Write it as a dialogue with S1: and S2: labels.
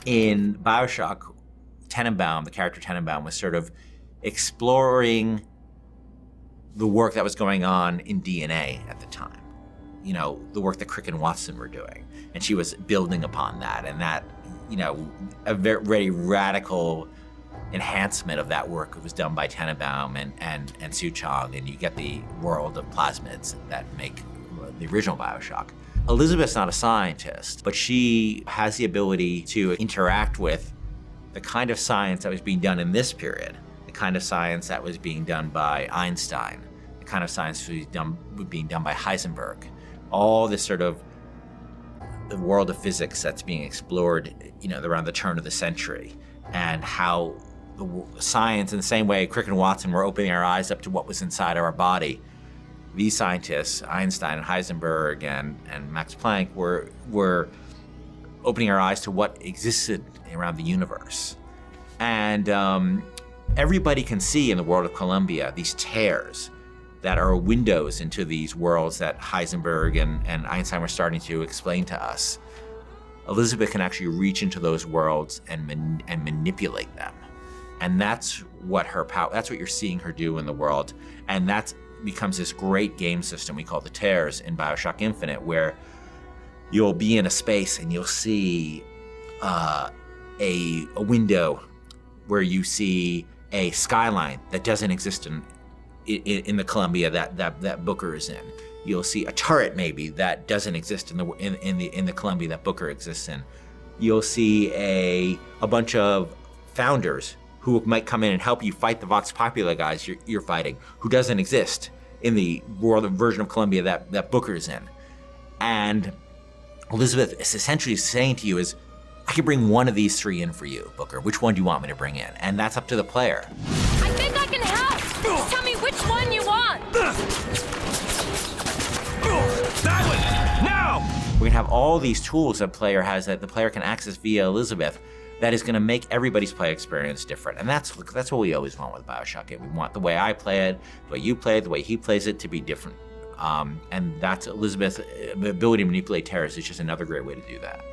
S1: In BioShock, Tenenbaum, the character Tenenbaum, was sort of exploring the work that was going on in DNA at the time. You know, the work that Crick and Watson were doing. And she was building upon that, and that, you know, a very radical enhancement of that work was done by Tenenbaum and Sue Chong, and you get the world of plasmids that make the original BioShock. Elizabeth's not a scientist, but she has the ability to interact with the kind of science that was being done in this period, the kind of science that was being done by Einstein, the kind of science that was being done by Heisenberg. All this sort of the world of physics that's being explored, you know, around the turn of the century, and how the science, in the same way Crick and Watson were opening our eyes up to what was inside of our body, these scientists, Einstein and Heisenberg and Max Planck, were opening our eyes to what existed around the universe. And everybody can see in the world of Columbia these tears that are windows into these worlds that Heisenberg and Einstein were starting to explain to us. Elizabeth can actually reach into those worlds and manipulate them. And that's what her power, that's what you're seeing her do in the world. And that becomes this great game system we call the tears in BioShock Infinite, where you'll be in a space and you'll see a window where you see a skyline that doesn't exist in the Columbia that Booker is in. You'll see a turret maybe that doesn't exist in the Columbia that Booker exists in. You'll see a bunch of founders who might come in and help you fight the Vox Populi guys you're fighting, who doesn't exist in the world version of Columbia that Booker is in. And Elizabeth is essentially saying to you is, I can bring one of these three in for you, Booker. Which one do you want me to bring in? And that's up to the player.
S2: I think I can help. Just tell me which one you want.
S3: That one, now!
S1: We're gonna have all these tools that the player can access via Elizabeth that is gonna make everybody's play experience different. And that's what we always want with BioShock. We want the way I play it, the way you play it, the way he plays it to be different. And that's Elizabeth's ability to manipulate terrorists is just another great way to do that.